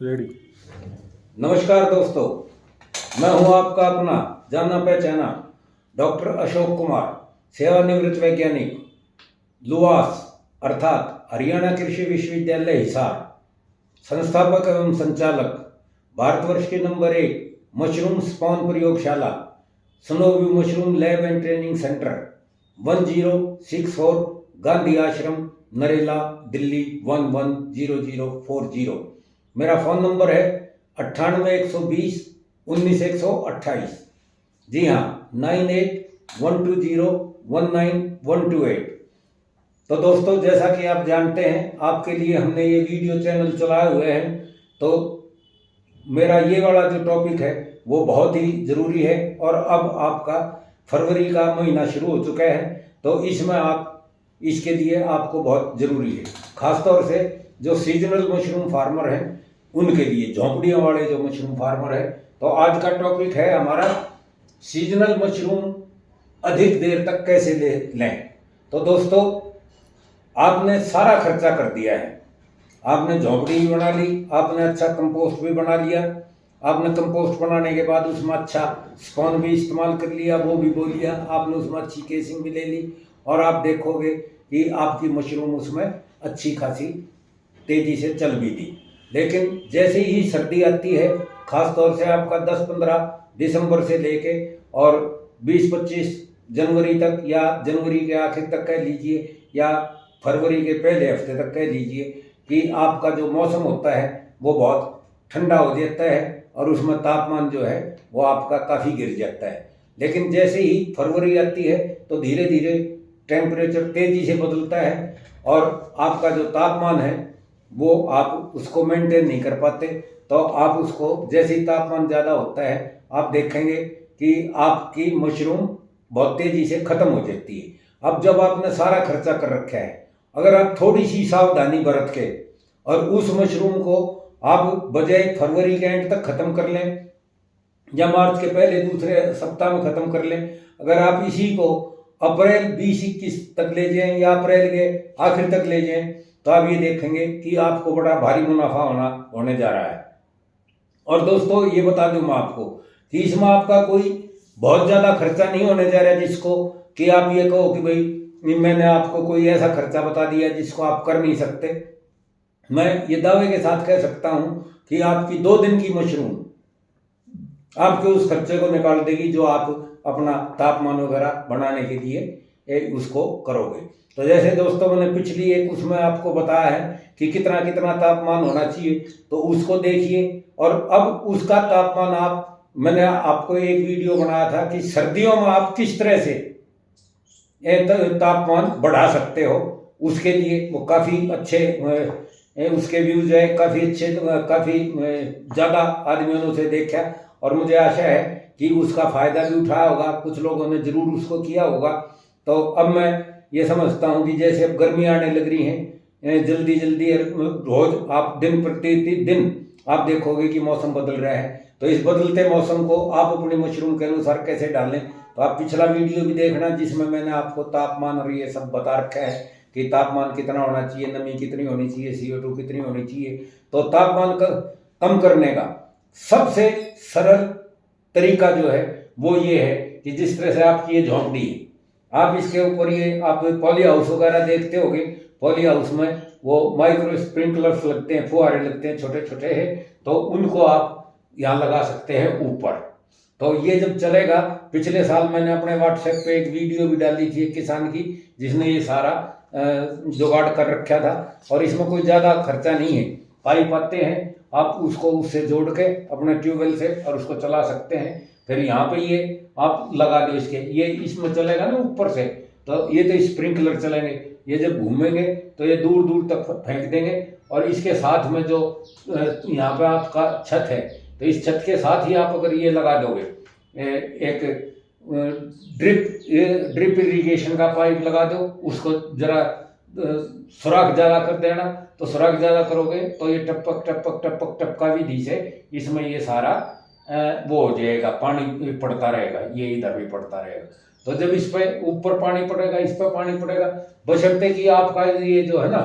Ready. नमस्कार दोस्तों, मैं हूं आपका अपना जाना पहचाना डॉक्टर अशोक कुमार, सेवानिवृत्त वैज्ञानिक, लुवास अर्थात हरियाणा कृषि विश्वविद्यालय हिसार, संस्थापक एवं संचालक, भारतवर्ष के नंबर 1 मशरूम स्पॉन प्रयोगशाला, Snow View mushroom lab and training centre, 1064 Gandhi आश्रम, नरेला, दिल्ली 110040। मेरा फ़ोन नंबर है 98 120 19 128। जी हाँ, 98 120 19 128। तो दोस्तों, जैसा कि आप जानते हैं, आपके लिए हमने ये वीडियो चैनल चलाए हुए हैं। तो मेरा ये वाला जो टॉपिक है वो बहुत ही ज़रूरी है। और अब आपका फरवरी का महीना शुरू हो चुका है, तो इसमें आप इसके लिए आपको बहुत ज़रूरी है। ख़ासतौर से जो सीजनल मशरूम फार्मर हैं उनके लिए, झोंपड़ियों वाले जो मशरूम फार्मर है। तो आज का टॉपिक है हमारा सीजनल मशरूम अधिक देर तक कैसे लें। तो दोस्तों, आपने सारा खर्चा कर दिया है, आपने झोंपड़ी भी बना ली, आपने अच्छा कंपोस्ट भी बना लिया, आपने कंपोस्ट बनाने के बाद उसमें अच्छा स्पॉन भी इस्तेमाल कर लिया, वो भी बो लिया, आपने उसमें अच्छी केसिंग भी ले ली, और आप देखोगे कि आपकी मशरूम उसमें अच्छी खासी तेज़ी से चल भी दी। लेकिन जैसे ही सर्दी आती है, ख़ास तौर से आपका 10-15 दिसंबर से लेके और 20-25 जनवरी तक, या जनवरी के आखिर तक कह लीजिए, या फरवरी के पहले हफ्ते तक कह लीजिए, कि आपका जो मौसम होता है वो बहुत ठंडा हो जाता है और उसमें तापमान जो है वो आपका काफ़ी गिर जाता है। लेकिन जैसे ही फरवरी आती है तो धीरे धीरे टेम्परेचर तेज़ी से बदलता है और आपका जो तापमान है वो आप उसको मेंटेन नहीं कर पाते। तो आप उसको, जैसे ही तापमान ज़्यादा होता है, आप देखेंगे कि आपकी मशरूम बहुत तेज़ी से ख़त्म हो जाती है। अब जब आपने सारा खर्चा कर रखा है, अगर आप थोड़ी सी सावधानी बरत के और उस मशरूम को आप बजाय फरवरी के एंड तक ख़त्म कर लें या मार्च के पहले दूसरे सप्ताह में ख़त्म कर लें, अगर आप इसी को अप्रैल 20-21 तक ले जाएं या अप्रैल के आखिर तक ले जाएं, तो आप ये देखेंगे कि आपको बड़ा भारी मुनाफा होने जा रहा है। और दोस्तों, ये बता दूं मैं आपको कि इसमें आपका कोई बहुत ज़्यादा खर्चा नहीं होने जा रहा है, जिसको कि आप ये कहो कि भाई मैंने आपको कोई ऐसा खर्चा बता दिया जिसको आप कर नहीं सकते। मैं ये दावे के साथ कह सकता हूँ कि आपकी 2 दिन की मशरूम आपके उस खर्चे को निकाल देगी जो आप अपना तापमान वगैरह बढ़ाने के लिए उसको करोगे। तो जैसे दोस्तों, मैंने पिछली एक उसमें आपको बताया है कि कितना कितना तापमान होना चाहिए, तो उसको देखिए। और अब उसका तापमान मैंने आपको एक वीडियो बनाया था कि सर्दियों में आप किस तरह से तापमान बढ़ा सकते हो। उसके लिए वो काफ़ी अच्छे उसके व्यूज है, काफ़ी अच्छे, काफ़ी ज़्यादा आदमियों ने उसे देखा और मुझे आशा है कि उसका फ़ायदा भी उठाया होगा, कुछ लोगों ने ज़रूर उसको किया होगा। तो अब मैं ये समझता हूँ कि जैसे अब गर्मी आने लग रही हैं, जल्दी जल्दी रोज़ आप दिन प्रतिदिन आप देखोगे कि मौसम बदल रहा है। तो इस बदलते मौसम को आप अपनी मशरूम के अनुसार कैसे डालें, तो आप पिछला वीडियो भी देखना, जिसमें मैंने आपको तापमान और ये सब बता रखा है कि तापमान कितना होना चाहिए, नमी कितनी होनी चाहिए, CO2 कितनी होनी चाहिए। तो तापमान कम करने का सबसे सरल तरीका जो है वो ये है कि जिस तरह से आपकी ये झोंपड़ी है, आप इसके ऊपर ये आप पॉली हाउस वगैरह देखते होंगे। पॉली हाउस में वो माइक्रो स्प्रिंकलर्स लगते हैं, फुहारे लगते हैं, छोटे छोटे हैं, तो उनको आप यहाँ लगा सकते हैं ऊपर। तो ये जब चलेगा, पिछले साल मैंने अपने व्हाट्सएप पे एक वीडियो भी डाली थी एक किसान की, जिसने ये सारा जुगाड़ कर रखा था। और इसमें कोई ज़्यादा खर्चा नहीं है, पाइप आते हैं, आप उसको उससे जोड़ के अपने ट्यूबवेल से और उसको चला सकते हैं। फिर यहाँ पे ये आप लगा दो इसके, ये इसमें चलेगा ना ऊपर से, तो ये तो स्प्रिंकलर चलेंगे, ये जब घूमेंगे तो ये दूर दूर तक फेंक देंगे। और इसके साथ में जो यहाँ पे आपका छत है, तो इस छत के साथ ही आप अगर ये लगा दोगे एक ड्रिप इरिगेशन का पाइप लगा दो, उसको जरा सुराख ज़्यादा कर देना, तो सुराख ज़्यादा करोगे तो ये टपक टपक टपक टपका विधि से इसमें ये सारा वो हो जाएगा, पानी पड़ता रहेगा, ये इधर भी पड़ता रहेगा। तो जब इस पे ऊपर पानी पड़ेगा, इस पे पानी पड़ेगा, बशर्ते कि आपका ये जो है ना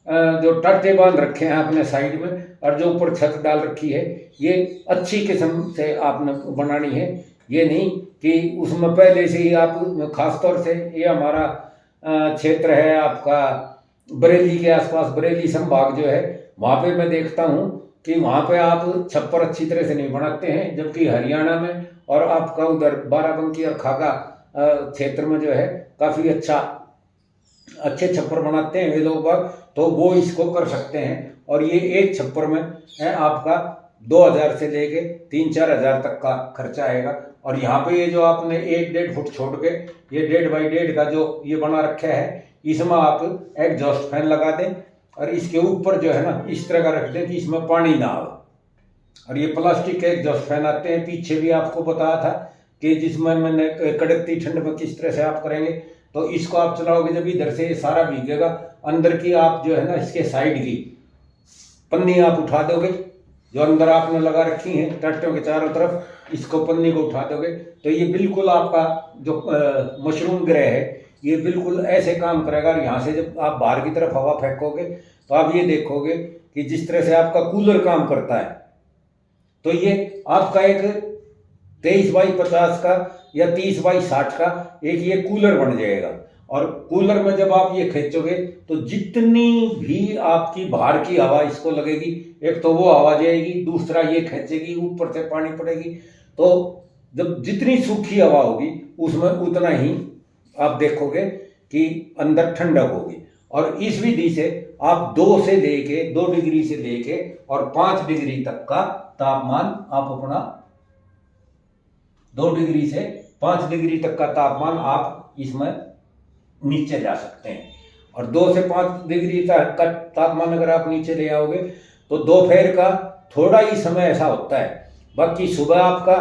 जो टट्टे बांध रखे हैं अपने साइड में, और जो ऊपर छत डाल रखी है ये अच्छी किस्म से आपने बनानी है। ये नहीं कि उसमें पहले से ही आप, खासतौर से ये हमारा क्षेत्र है आपका बरेली के आसपास, बरेली संभाग जो है, वहाँ पे मैं देखता हूँ कि वहाँ पे आप छप्पर अच्छी तरह से नहीं बनाते हैं, जबकि हरियाणा में और आपका उधर बाराबंकी और खागा क्षेत्र में जो है काफ़ी अच्छे छप्पर बनाते हैं वे लोग बाग, तो वो इसको कर सकते हैं। और ये एक छप्पर में है आपका 2000 से लेके 3-4 हज़ार तक का खर्चा आएगा। और यहाँ पे ये जो आपने 1-1.5 फुट छोड़ के ये 1.5 बाई 1.5 का जो ये बना रखा है, इसमें आप एग्जॉस्ट फैन लगा दें और इसके ऊपर जो है ना इस तरह का रख दें कि इसमें पानी ना आए। और ये प्लास्टिक के एग्जॉस्ट फैन आते हैं, पीछे भी आपको बताया था कि जिसमें मैंने कड़कती ठंड में किस तरह से आप करेंगे। तो इसको आप चलाओगे जब इधर से ये सारा भीगेगा, अंदर की आप जो है ना इसके साइड की पन्नी आप उठा दोगे, जो अंदर आपने लगा रखी है टट्टों के चारों तरफ, इसको पन्नी को उठा दोगे तो ये बिल्कुल आपका जो मशरूम ग्रह है ये बिल्कुल ऐसे काम करेगा। और यहाँ से जब आप बाहर की तरफ हवा फेंकोगे तो आप ये देखोगे कि जिस तरह से आपका कूलर काम करता है, तो ये आपका एक 23 बाई 50 का या 30 बाई 60 का एक ये कूलर बन जाएगा। और कूलर में जब आप ये खींचोगे तो जितनी भी आपकी बाहर की हवा इसको लगेगी, एक तो वो हवा जाएगी, दूसरा ये खींचेगी, ऊपर से पानी पड़ेगी, तो जब जितनी सूखी हवा होगी उसमें उतना ही आप देखोगे कि अंदर ठंडक होगी। और इस विधि से आप 2 डिग्री से लेके और 5 डिग्री तक का तापमान आप अपना 2 डिग्री से 5 डिग्री तक का तापमान आप इसमें नीचे जा सकते हैं। और 2 से 5 डिग्री तक का तापमान अगर आप नीचे ले आओगे तो दोपहर का थोड़ा ही समय ऐसा होता है, बाकी सुबह आपका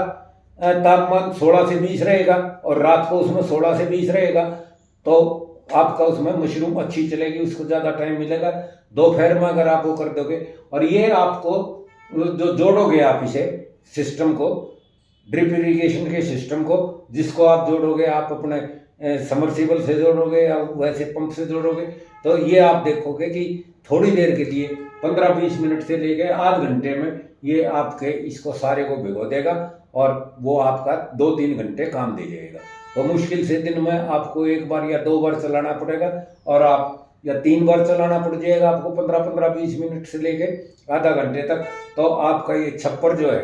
तापमान 16 से 20 रहेगा और रात को उसमें 16 से 20 रहेगा, तो आपका उसमें मशरूम अच्छी चलेगी, उसको ज़्यादा टाइम मिलेगा। दोपहर में अगर आप वो कर दोगे और ये आपको जो जोड़ोगे आप इसे सिस्टम को, ड्रिप इरिगेशन के सिस्टम को, जिसको आप जोड़ोगे आप अपने समरसीबल से जोड़ोगे या वैसे पंप से जोड़ोगे, तो ये आप देखोगे कि थोड़ी देर के लिए 15-20 मिनट से लेके आध घंटे में ये आपके इसको सारे को भिगो देगा और वो आपका 2-3 घंटे काम दे जाएगा। तो मुश्किल से दिन में आपको 1 बार या 2 बार चलाना पड़ेगा और आप या 3 बार चलाना पड़ जाएगा आपको 15-20 मिनट से लेके आधा घंटे तक। तो आपका ये छप्पर जो है,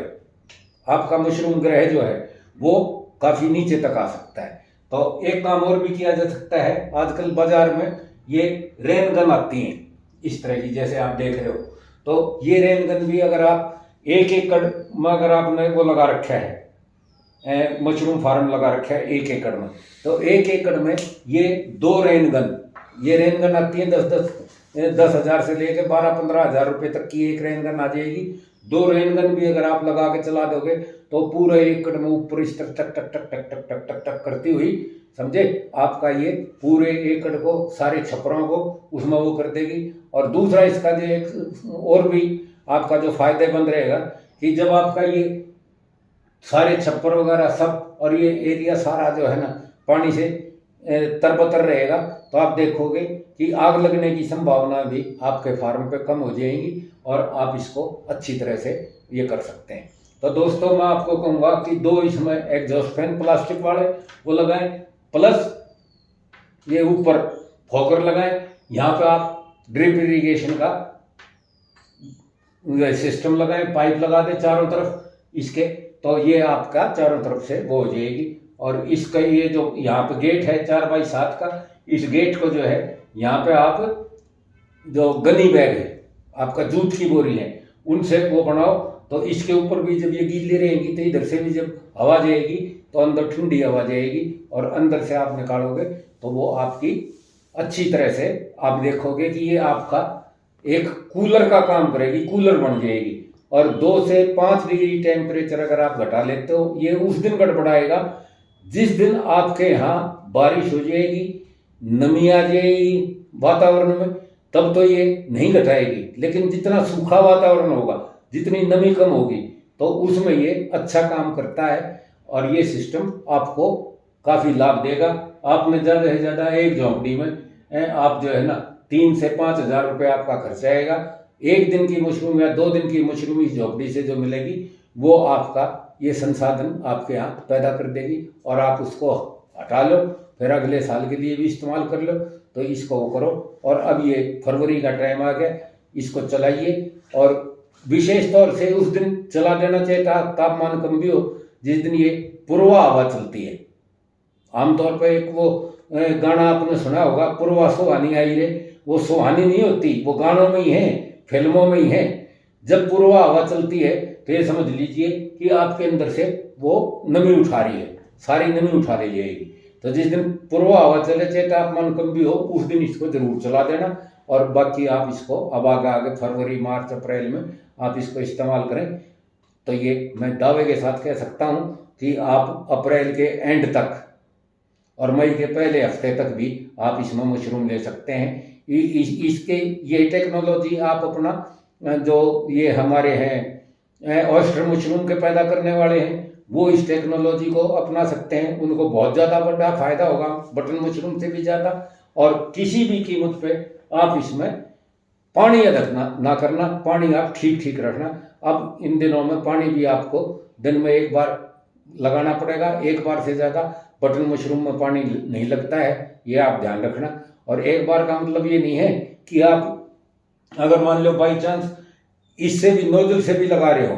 आपका मशरूम ग्रह जो है वो काफ़ी नीचे तक आ सकता है। तो एक काम और भी किया जा सकता है, आजकल बाजार में ये रेन गन आती हैं इस तरह की, जैसे आप देख रहे हो, तो ये रेन गन भी अगर आप 1 एकड़ में अगर आपने वो लगा रखा है, मशरूम फार्म लगा रखा है 1 एकड़ में, तो 1 एकड़ में ये 2 रेन गन आती है 10 हज़ार से लेकर 12-15 हज़ार रुपये तक की एक रेन गन आ जाएगी। 2 रेन गन भी अगर आप लगा के चला दोगे तो पूरे एकड़ में ऊपर इस तरह टक टक टक टक टक टक टक करती हुई, समझे, आपका ये पूरे एकड़ को, सारे छप्परों को उसमें वो कर देगी। और दूसरा इसका जो एक और भी आपका जो फायदेमंद रहेगा कि जब आपका ये सारे छप्पर वगैरह सब और ये एरिया सारा जो है ना पानी से तरबतर रहेगा, तो आप देखोगे कि आग लगने की संभावना भी आपके फार्म पे कम हो जाएगी और आप इसको अच्छी तरह से ये कर सकते हैं। तो दोस्तों मैं आपको कहूँगा कि 2 इसमें एग्जॉस्ट फैन प्लास्टिक वाले वो लगाएं, प्लस ये ऊपर फॉगर लगाएं। यहाँ पे आप ड्रिप इरिगेशन का सिस्टम लगाएं, पाइप लगा दें चारों तरफ इसके, तो ये आपका चारों तरफ से वो हो जाएगी। और इसका ये जो यहाँ पे गेट है 4 बाई 7 का, इस गेट को जो है यहाँ पे आप जो गनी बैग है आपका जूट की बोरी है उनसे वो बनाओ, तो इसके ऊपर भी जब ये गीली रहेगी तो इधर से भी जब हवा जाएगी तो अंदर ठंडी हवा जाएगी और अंदर से आप निकालोगे तो वो आपकी अच्छी तरह से आप देखोगे कि ये आपका एक कूलर का काम करेगी, कूलर बन जाएगी। और 2 से 5 डिग्री टेम्परेचर अगर आप घटा लेते हो, ये उस दिन गड़बड़ाएगा जिस दिन आपके यहाँ बारिश हो जाएगी, नमी आ जाएगी वातावरण में, तब तो ये नहीं घटाएगी। लेकिन जितना सूखा वातावरण होगा, जितनी नमी कम होगी, तो उसमें ये अच्छा काम करता है और ये सिस्टम आपको काफ़ी लाभ देगा। आपने ज़्यादा से ज़्यादा एक झोंपड़ी में आप जो है ना 3 से 5 हज़ार रुपये आपका खर्च आएगा। 1 दिन की मशरूम या 2 दिन की मशरूम इस झोपड़ी से जो मिलेगी वो आपका ये संसाधन आपके यहाँ पैदा कर देगी और आप उसको हटा लो, फिर अगले साल के लिए भी इस्तेमाल कर लो। तो इसको वो करो। और अब ये फरवरी का टाइम आ गया, इसको चलाइए और विशेष तौर से उस दिन चला देना चाहिए तापमान कम भी हो जिस दिन ये पूर्वा हवा चलती है। आमतौर पर एक वो गाना आपने सुना होगा, पूर्वा सुहानी आई रे, वो सुहानी नहीं होती, वो गानों में ही है, फिल्मों में ही है। जब पूर्वा हवा चलती है तो ये समझ लीजिए कि आपके अंदर से वो नमी उठा रही है, सारी नमी उठा ली जाएगी। तो जिस दिन पूर्वा हवा चले चाहे तापमान कम भी हो उस दिन इसको जरूर चला देना। और बाकी आप इसको अब आगे फरवरी मार्च अप्रैल में आप इसको इस्तेमाल करें तो ये मैं दावे के साथ कह सकता हूँ कि आप अप्रैल के एंड तक और मई के पहले हफ्ते तक भी आप इसमें मशरूम ले सकते हैं। इसके ये टेक्नोलॉजी आप अपना जो ये हमारे हैं ऑयस्टर मशरूम के पैदा करने वाले हैं वो इस टेक्नोलॉजी को अपना सकते हैं। उनको बहुत ज़्यादा बड़ा फायदा होगा, बटन मशरूम से भी ज़्यादा। और किसी भी कीमत पे आप इसमें पानी अधिक ना करना, पानी आप ठीक ठीक रखना। अब इन दिनों में पानी भी आपको दिन में 1 बार लगाना पड़ेगा, 1 बार से ज़्यादा बटन मशरूम में पानी नहीं लगता है, ये आप ध्यान रखना। और 1 बार का मतलब ये नहीं है कि आप अगर मान लो बाई चांस इससे भी नोजल से भी लगा रहे हो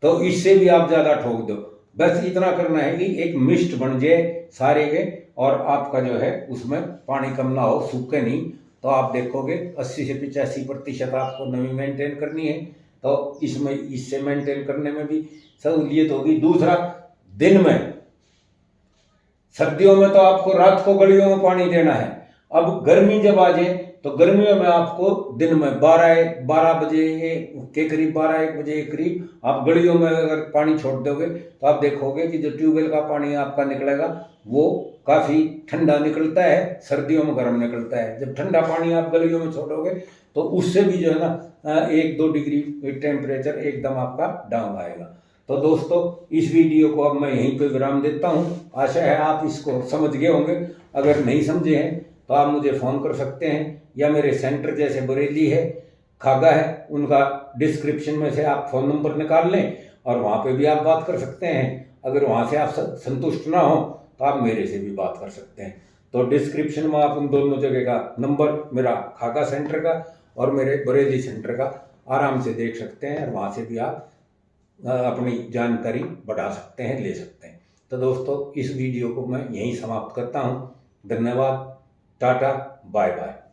तो इससे भी आप ज़्यादा ठोक दो। बस इतना करना है कि एक मिस्ट बन जाए सारे के और आपका जो है उसमें पानी कम ना हो, सूखे नहीं। तो आप देखोगे 80 से 85% आपको नमी मेंटेन करनी है। तो इसमें इससे मेंटेन करने में भी सहूलियत होगी। दूसरा, दिन में सर्दियों में तो आपको रात को गलियों में पानी देना है। अब गर्मी जब आ जाए तो गर्मियों में आपको दिन में 12 बजे के करीब, 12-1 बजे के करीब आप गलियों में अगर पानी छोड़ दोगे तो आप देखोगे कि जो ट्यूबवेल का पानी आपका निकलेगा वो काफ़ी ठंडा निकलता है, सर्दियों में गर्म निकलता है। जब ठंडा पानी आप गलियों में छोड़ोगे तो उससे भी जो है ना 1-2 डिग्री टेम्परेचर एकदम आपका डाउन आएगा। तो दोस्तों इस वीडियो को अब मैं यहीं पे विराम देता हूँ। आशा है आप इसको समझ गए होंगे। अगर नहीं समझे हैं तो आप मुझे फ़ोन कर सकते हैं या मेरे सेंटर जैसे बरेली है, खागा है, उनका डिस्क्रिप्शन में से आप फ़ोन नंबर निकाल लें और वहाँ पे भी आप बात कर सकते हैं। अगर वहाँ से आप संतुष्ट ना हो तो आप मेरे से भी बात कर सकते हैं। तो डिस्क्रिप्शन में आप उन दोनों जगह का नंबर, मेरा खागा सेंटर का और मेरे बरेली सेंटर का, आराम से देख सकते हैं और वहाँ से भी आप अपनी जानकारी बढ़ा सकते हैं, ले सकते हैं। तो दोस्तों इस वीडियो को मैं यहीं समाप्त करता हूँ। धन्यवाद, टाटा, बाय बाय।